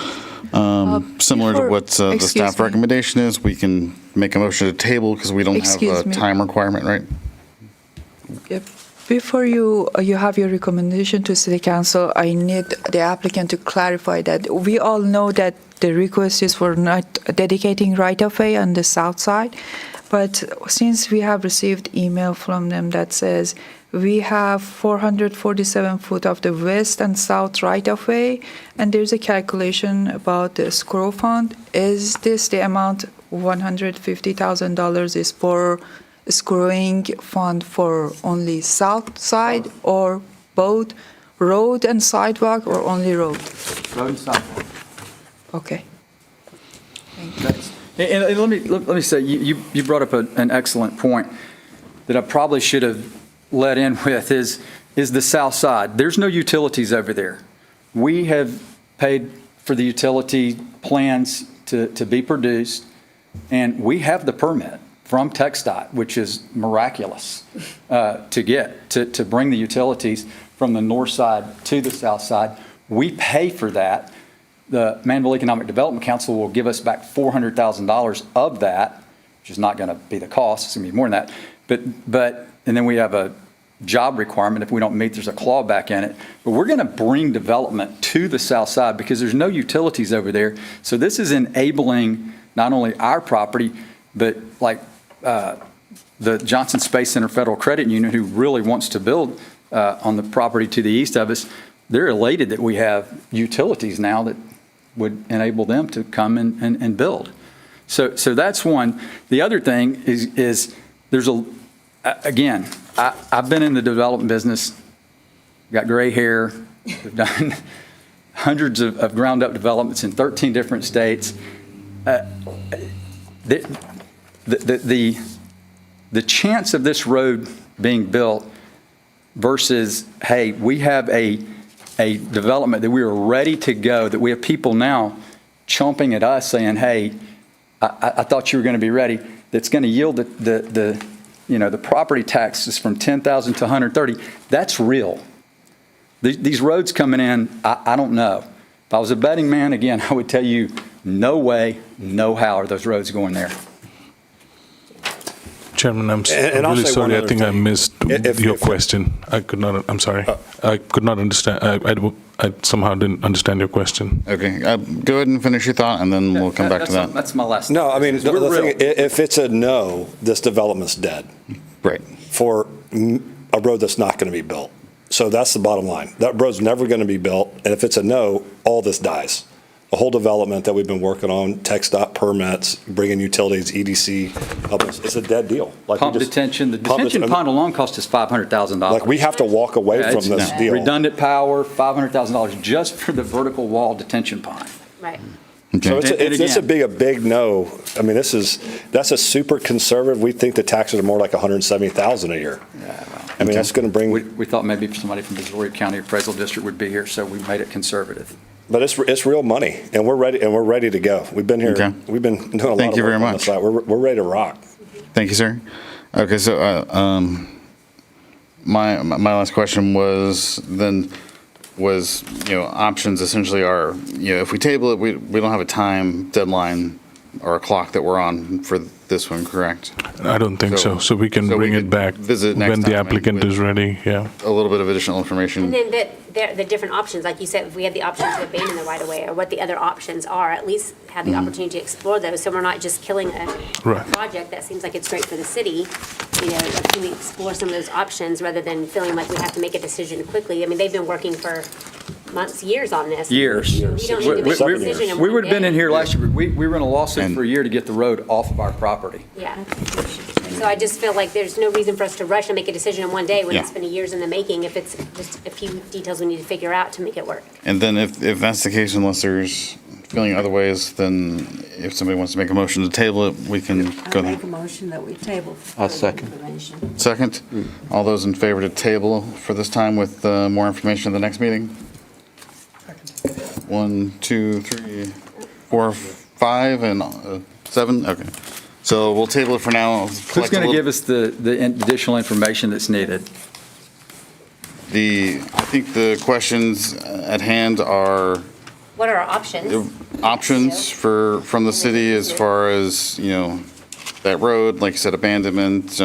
similar to before- what the excuse staff me. recommendation is. We can make a motion to table because we don't have Excuse a me. time requirement, right? Yep. Before you have your recommendation to City Council, I need the applicant to clarify that we all know that the request is for not dedicating right-of-way on the south side, but since we have received email from them that says we have 447 foot of the west and south right-of-way, and there's a calculation about the escrow fund. Is this the amount, $150,000 is for escrowing fund for only south side, or both road and sidewalk, or only road? Road and sidewalk. Okay. And let me say, you brought up an excellent point that I probably should have let in with is the south side. There's no utilities over there. We have paid for the utility plans to be produced, and we have the permit from TxDOT, which is miraculous to bring the utilities from the north side to the south side. We pay for that. The Manvel Economic Development Council will give us back $400,000 of that, which is not going to be the cost. It's going to be more than that. But and then we have a job requirement. If we don't meet, there's a clawback in it. But we're going to bring development to the south side because there's no utilities over there. So this is enabling not only our property, but like the Johnson Space Center Federal Credit Union, who really wants to build on the property to the east of us. they're elated that we have utilities now that would enable them to come and build. So that's one. The other thing is there's again, I've been in the development business, got gray hair, we've done hundreds of ground-up developments in 13 different states. The chance of this road being built versus, hey, we have a development that we are ready to go, that we have people now chomping at us saying, hey, I thought you were going to be ready, that's going to yield the property taxes from 10,000 to 130, that's real. These roads coming in, I don't know. If I was a betting man, again, I would tell you, no way, no how are those roads going there. Chairman, I'm And I'll really say one sorry. I other think I thing. missed your question. I could not, I'm sorry. I could not understand. I somehow didn't understand your question. Okay, go ahead and finish your thought, and then we'll come back to that. That's my last. No, I mean, the We're thing, real. if it's a no, this development's dead Right. for a road that's not going to be built. So that's the bottom line. That road's never going to be built, and if it's a no, all this dies. The whole development that we've been working on, TxDOT permits, bringing utilities, EDC, it's a dead deal. Like we Pump just- detention, the pump detention det- pond alone cost us $500,000. Like, we have to walk away Yeah, from it's this deal. redundant power, $500,000 just for the vertical wall detention pond. Right. So Okay. it's a big no. I mean, that's a super conservative. We think the taxes are more like $170,000 a year. I mean, that's going to bring, We thought maybe somebody from the Missouri County Appraisal District would be here, so we made it conservative. but it's real money, and we're ready to go. We've been here. Okay. We've been doing a lot Thank of you work very on much. this side. We're ready to rock. Thank you, sir. Okay, so my last question was options essentially are, if we table it, we don't have a time deadline or a clock that we're on for this one, correct? I don't think so. So we can so we bring could it back visit next when the time and applicant with- is ready, yeah. A little bit of additional information. And then the different options, like you said, if we had the option to abandon the right-of-way, or what the other options are, at least have the opportunity to explore those, so we're not just killing a Right. project that seems like it's great for the city. Like, can we explore some of those options rather than feeling like we have to make a decision quickly? I mean, they've been working for months, years on this. Years. We don't need to make a decision in We one would have been day. in here last year. We were in a lawsuit And- for a year to get the road off of our property. Yeah. So I just feel like there's no reason for us to rush and make a decision in one day when it's Yeah. been years in the making, if it's just a few details we need to figure out to make it work. And then if that's the case, unless there's feeling other ways, then if somebody wants to make a motion to table it, we can go I there. make a motion that we table. I'll second. Information. Second, all those in favor to table for this time with more information at the next meeting? 1, 2, 3, 4, 5, and 7? Okay. So we'll table it for now. Who's going to give us the additional information that's needed? I think the questions at hand are What are our options? options from the city as far as, that road, like you said, abandonment,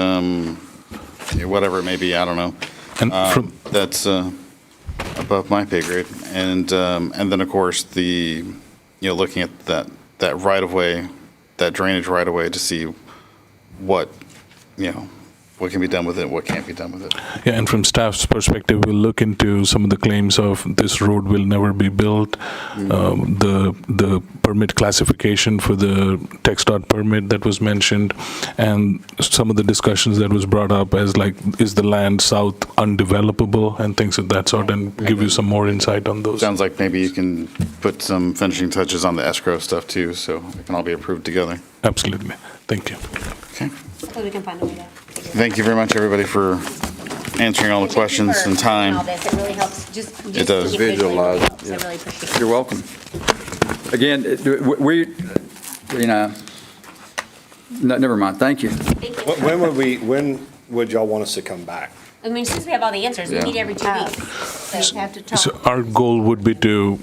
whatever it may be, I don't know. And from, That's above my pay grade. And then, of course, looking at that right-of-way, that drainage right-of-way to see what can be done with it, what can't be done with it. yeah, and from staff's perspective, we'll look into some of the claims of this road will never be built, the permit classification for the TxDOT permit that was mentioned, and some of the discussions that was brought up as like, is the land south undevelopable and things of that sort, and give you some more insight on those. Sounds like maybe you can put some finishing touches on the escrow stuff too, so it can all be approved together. Absolutely. Thank you. Okay. So we can find a way to figure it out. Thank you very much, everybody, for answering all the questions Thank you and for explaining all time. this. It really helps, just It does. thinking visually really Visualize, helps. I really appreciate it. You're welcome. Again, never mind. Thank you. Thank you. When would y'all want us to come back? I mean, as soon as we have all the answers, we Yeah. meet every 2 weeks. So We have to talk. So our goal would be to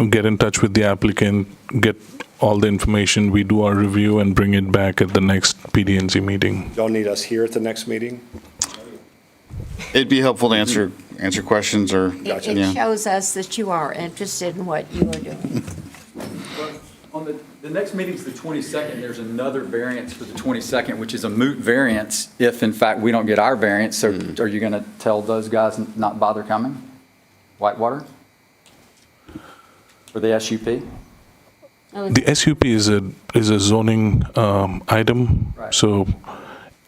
get in touch with the applicant, get all the information, we do our review, and bring it back at the next PD&Z meeting. Y'all need us here at the next meeting? It'd be helpful to answer questions or, It yeah. shows us that you are interested in what you are doing. On the next meeting's the 22nd, there's another variance for the 22nd, which is a moot variance if, in fact, we don't get our variance. So are you going to tell those guys not bother coming? Whitewater? For the SUP? The SUP is a zoning item, Right. so,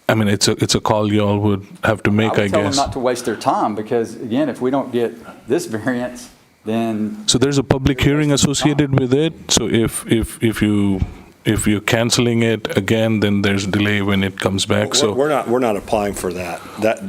I mean, it's a call y'all would have to make, I would tell them guess. not to waste their time, because again, if we don't get this variance, then So there's a public hearing associated with it, so if you're canceling it again, then there's delay when it comes back, so. We're not applying for that.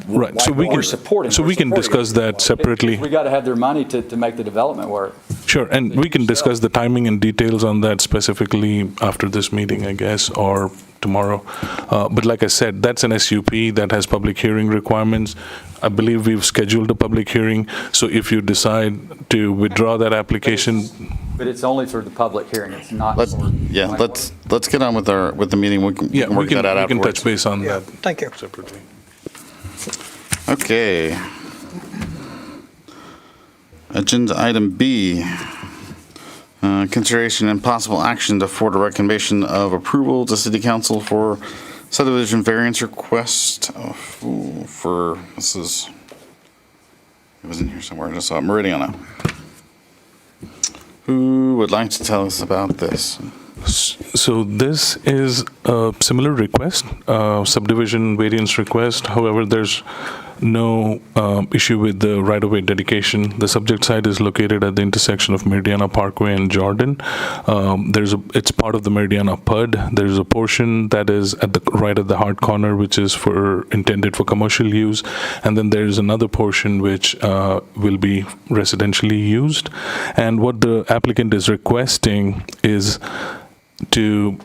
Right, so we we're can, supporting. so we're we can supporting discuss it. that separately. We got to have their money to make the development work. Sure, and we can discuss the timing and details on that specifically after this meeting, I guess, or tomorrow. But like I said, that's an SUP that has public hearing requirements. I believe we've scheduled a public hearing, so if you decide to withdraw that application, But it's only for the public hearing, it's not Let's, for. yeah, let's get on with the meeting. We yeah, can work that out we can afterwards. touch base on that Thank you. separately. Okay. Agenda item B, consideration and possible action to forward a recommendation of approval to City Council for subdivision variance request for, it was in here somewhere, I just saw it, Meridiana. Who would like to tell us about this? So this is a similar request, subdivision variance request. However, there's no issue with the right-of-way dedication. The subject site is located at the intersection of Meridiana Parkway and Jordan. It's part of the Meridiana PUD. There's a portion that is right at the hard corner, which is intended for commercial use, and then there's another portion which will be residentially used. And what the applicant is requesting is to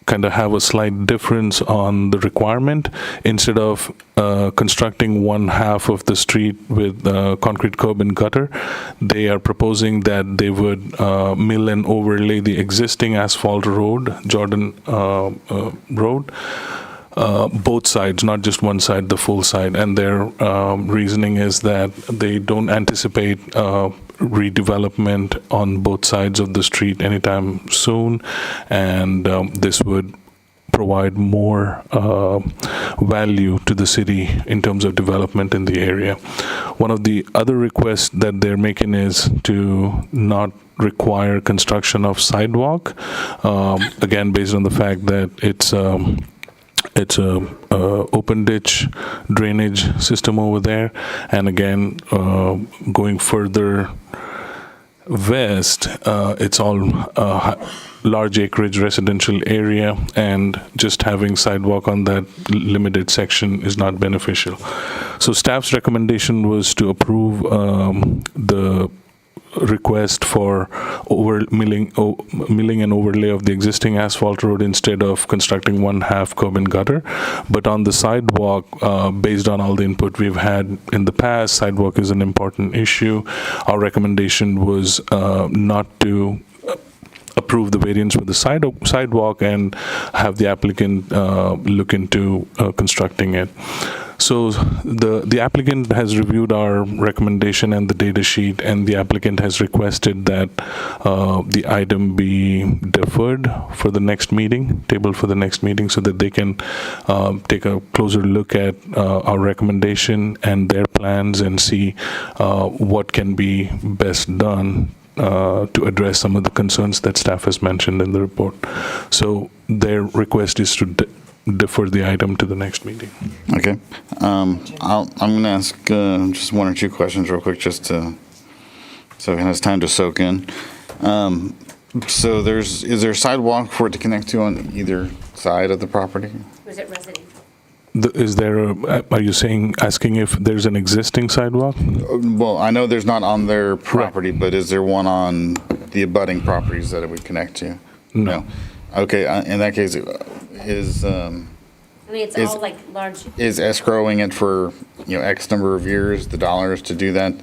kind of have a slight difference on the requirement. Instead of constructing one half of the street with concrete curb and gutter, they are proposing that they would mill and overlay the existing asphalt road, Jordan Road, both sides, not just one side, the full side. And their reasoning is that they don't anticipate redevelopment on both sides of the street anytime soon, and this would provide more value to the city in terms of development in the area. One of the other requests that they're making is to not require construction of sidewalk, again, based on the fact that it's a open ditch drainage system over there, and again, going further west, it's all large acreage residential area, and just having sidewalk on that limited section is not beneficial. So staff's recommendation was to approve the request for milling and overlay of the existing asphalt road instead of constructing one half curb and gutter. But on the sidewalk, based on all the input we've had in the past, sidewalk is an important issue. Our recommendation was not to approve the variance for the sidewalk and have the applicant look into constructing it. So the applicant has reviewed our recommendation and the data sheet, and the applicant has requested that the item be deferred for the next meeting, tabled for the next meeting, so that they can take a closer look at our recommendation and their plans and see what can be best done to address some of the concerns that staff has mentioned in the report. So their request is to defer the item to the next meeting. Okay. I'm going to ask just one or two questions real quick, just so it has time to soak in. So is there a sidewalk for it to connect to on either side of the property? Was it residential? Are you asking if there's an existing sidewalk? Well, I know there's not on their property, but is there one on the abutting properties that it would connect to? No. Okay, in that case, is I mean, it's all like large. is escrowing it for, X number of years, the dollars to do that?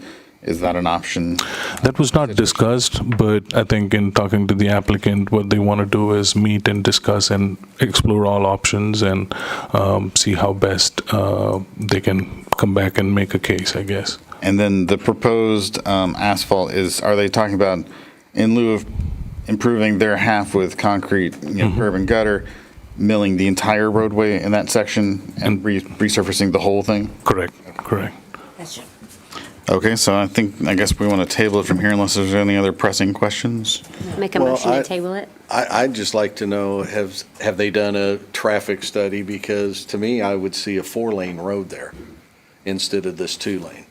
Is that an option? That was not discussed, but I think in talking to the applicant, what they want to do is meet and discuss and explore all options and see how best they can come back and make a case, I guess. And then the proposed asphalt are they talking about in lieu of improving their half with concrete, curb and gutter, milling the entire roadway in that section and resurfacing the whole thing? Correct. That's Okay, so I guess we want to table it from here unless there's any other pressing questions. Make a Well, motion to I- table it? I'd just like to know, have they done a traffic study? Because to me, I would see a 4-lane road there instead of this 2-lane.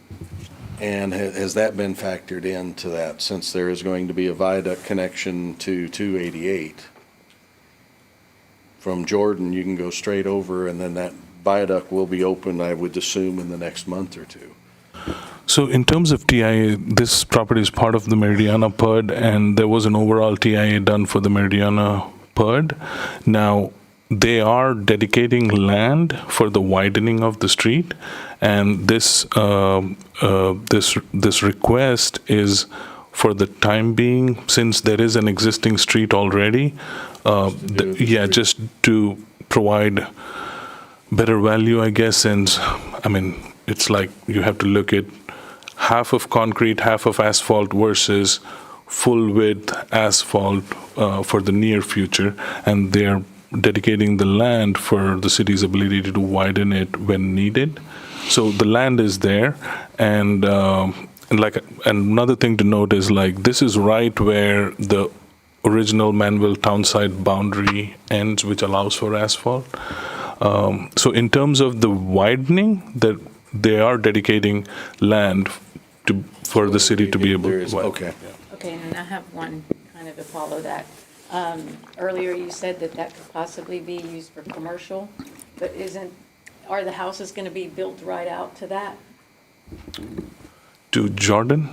And has that been factored into that, since there is going to be a viaduct connection to 288? From Jordan, you can go straight over, and then that viaduct will be open, I would assume, in the next month or two. So in terms of TIA, this property is part of the Meridiana PUD, and there was an overall TIA done for the Meridiana PUD. Now, they are dedicating land for the widening of the street, and this request is for the time being, since there is an existing street already. Just to provide better value, I guess. And I mean, it's like you have to look at half of concrete, half of asphalt versus full width asphalt for the near future, and they're dedicating the land for the city's ability to widen it when needed. So the land is there, and another thing to note is like this is right where the original Manvel townside boundary ends, which allows for asphalt. So in terms of the widening, that they are dedicating land for the city to be able to widen. Okay. Okay, and I have one kind of to follow that. Earlier you said that could possibly be used for commercial, but are the houses going to be built right out to that? To Jordan?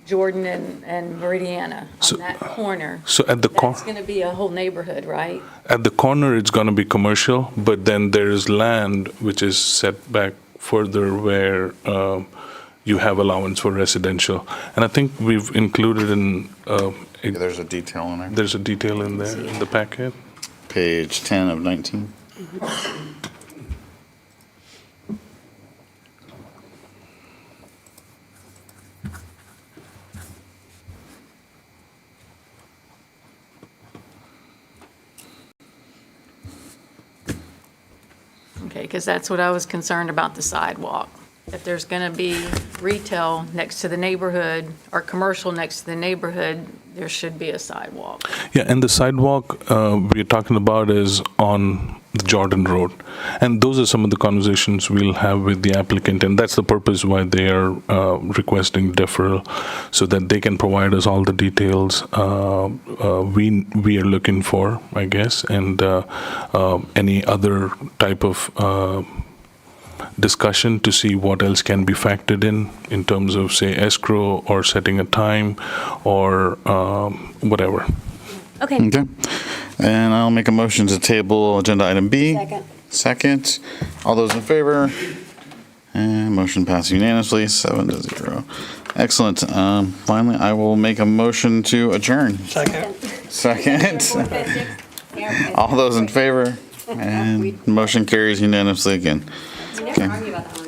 Jordan and Meridiana, So- on that corner. So at the That's going to be a whole neighborhood, right? At the corner, it's going to be commercial, but then there is land which is set back further where you have allowance for residential. And I think we've included There's a detail in there. there's a detail in there in the packet. Page 10 of 19. Okay, because that's what I was concerned about, the sidewalk. If there's going to be retail next to the neighborhood or commercial next to the neighborhood, there should be a sidewalk. Yeah, and the sidewalk we're talking about is on the Jordan Road. And those are some of the conversations we'll have with the applicant, and that's the purpose why they are requesting deferral, so that they can provide us all the details we are looking for, I guess, and any other type of discussion to see what else can be factored in terms of, say, escrow or setting a time or whatever. Okay. Okay. And I'll make a motion to table agenda item B. Second. Second. All those in favor? And motion passed unanimously, 7-0. Excellent. Finally, I will make a motion to adjourn. Second. Second. All those in favor? And motion carries unanimously again. We never argue about that.